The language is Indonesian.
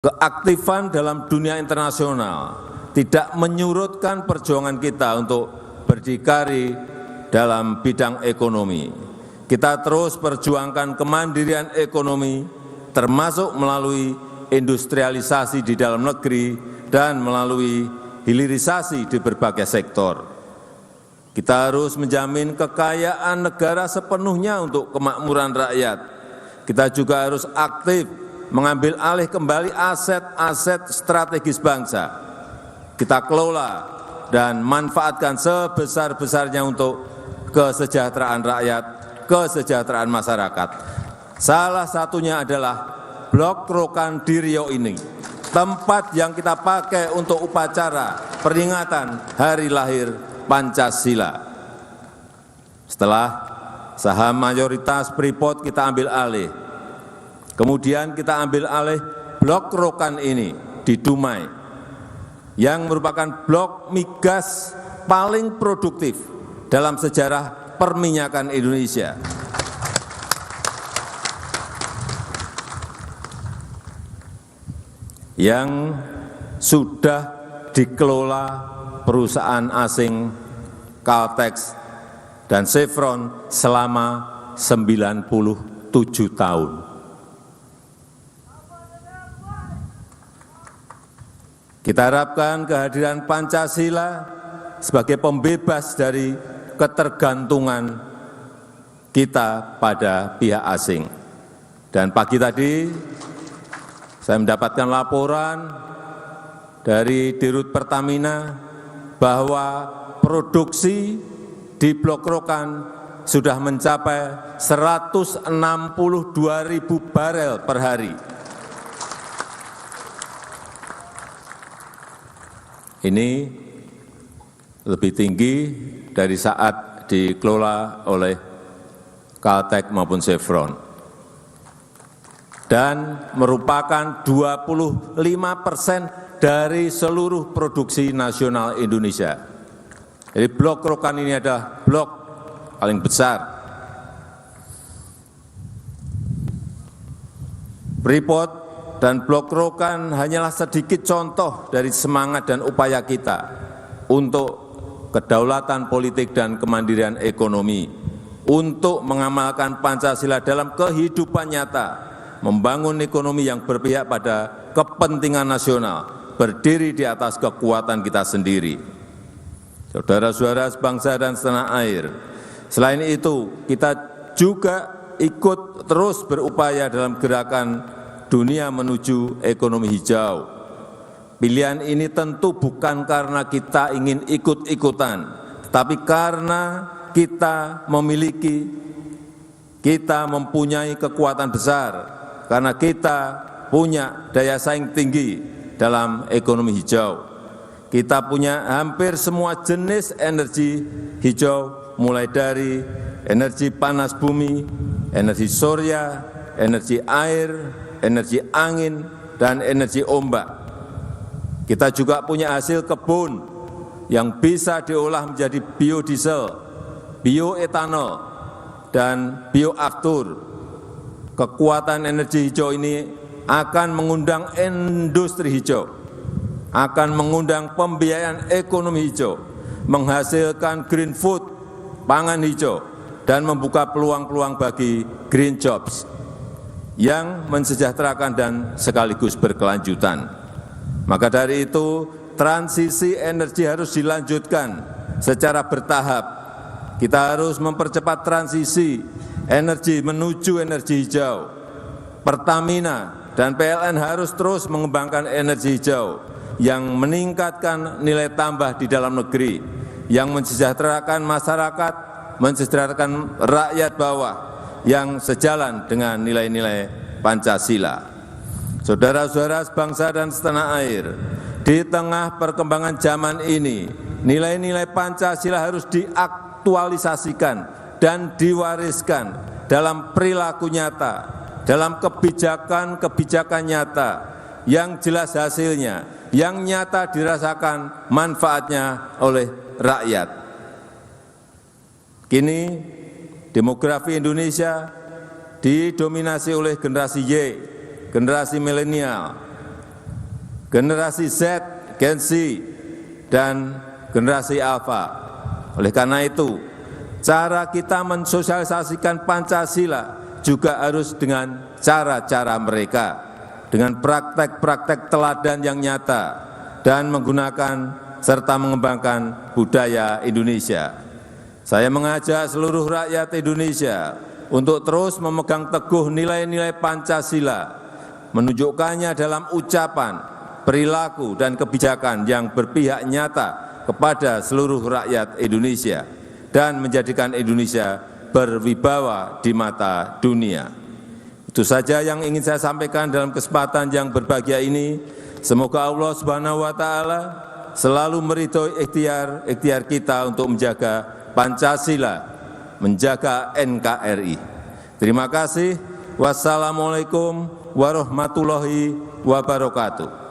Keaktifan dalam dunia internasional tidak menyurutkan perjuangan kita untuk berdikari dalam bidang ekonomi. Kita terus perjuangkan kemandirian ekonomi, termasuk melalui industrialisasi di dalam negeri dan melalui hilirisasi di berbagai sektor. Kita harus menjamin kekayaan negara sepenuhnya untuk kemakmuran rakyat. Kita juga harus aktif mengambil alih kembali aset-aset strategis bangsa. Kita kelola dan manfaatkan sebesar-besarnya untuk kesejahteraan rakyat, kesejahteraan masyarakat. Salah satunya adalah Blok Rokan di Riau ini, tempat yang kita pakai untuk upacara peringatan hari lahir Pancasila. Setelah saham mayoritas Freeport kita ambil alih, kemudian kita ambil alih Blok Rokan ini di Dumai, yang merupakan blok migas paling produktif dalam sejarah perminyakan Indonesia. Yang sudah dikelola perusahaan asing Caltex dan Chevron selama 97 tahun. Kita harapkan kehadiran Pancasila sebagai pembebas dari ketergantungan kita pada pihak asing. Dan pagi tadi saya mendapatkan laporan dari Dirut Pertamina bahwa produksi di Blok Rokan sudah mencapai 162.000 barel per hari. Ini lebih tinggi dari saat dikelola oleh Caltex maupun Chevron, dan merupakan 25% dari seluruh produksi nasional Indonesia. Jadi Blok Rokan ini adalah blok paling besar. Freeport dan Blok Rokan hanyalah sedikit contoh dari semangat dan upaya kita untuk kedaulatan politik dan kemandirian ekonomi, untuk mengamalkan Pancasila dalam kehidupan nyata, membangun ekonomi yang berpihak pada kepentingan nasional, berdiri di atas kekuatan kita sendiri. Saudara-saudara sebangsa dan setanah air, selain itu kita juga ikut terus berupaya dalam gerakan dunia menuju ekonomi hijau. Pilihan ini tentu bukan karena kita ingin ikut-ikutan, tapi karena kita mempunyai kekuatan besar, karena kita punya daya saing tinggi dalam ekonomi hijau. Kita punya hampir semua jenis energi hijau, mulai dari energi panas bumi, energi surya, energi air, energi angin, dan energi ombak. Kita juga punya hasil kebun yang bisa diolah menjadi biodiesel, bioetanol, dan bioaftur. Kekuatan energi hijau ini akan mengundang industri hijau, akan mengundang pembiayaan ekonomi hijau, menghasilkan green food, pangan hijau, dan membuka peluang-peluang bagi green jobs yang mensejahterakan dan sekaligus berkelanjutan. Maka dari itu, transisi energi harus dilanjutkan secara bertahap. Kita harus mempercepat transisi energi menuju energi hijau. Pertamina dan PLN harus terus mengembangkan energi hijau yang meningkatkan nilai tambah di dalam negeri, yang mensejahterakan masyarakat, mensejahterakan rakyat bawah, yang sejalan dengan nilai-nilai Pancasila. Saudara-saudara sebangsa dan setanah air, di tengah perkembangan zaman ini, nilai-nilai Pancasila harus diaktualisasikan dan diwariskan dalam perilaku nyata, dalam kebijakan-kebijakan nyata yang jelas hasilnya, yang nyata dirasakan manfaatnya oleh rakyat. Kini demografi Indonesia didominasi oleh generasi Y, generasi milenial, generasi Z, Gen Z, dan generasi Alpha. Oleh karena itu, cara kita mensosialisasikan Pancasila juga harus dengan cara-cara mereka, dengan praktek-praktek teladan yang nyata, dan menggunakan serta mengembangkan budaya Indonesia. Saya mengajak seluruh rakyat Indonesia untuk terus memegang teguh nilai-nilai Pancasila, menunjukkannya dalam ucapan, perilaku, dan kebijakan yang berpihak nyata kepada seluruh rakyat Indonesia dan menjadikan Indonesia berwibawa di mata dunia. Itu saja yang ingin saya sampaikan dalam kesempatan yang berbahagia ini. Semoga Allah Subhanahu wa taala selalu meridhoi ikhtiar kita untuk menjaga Pancasila, menjaga NKRI. Terima kasih. Wassalamualaikum warahmatullahi wabarakatuh.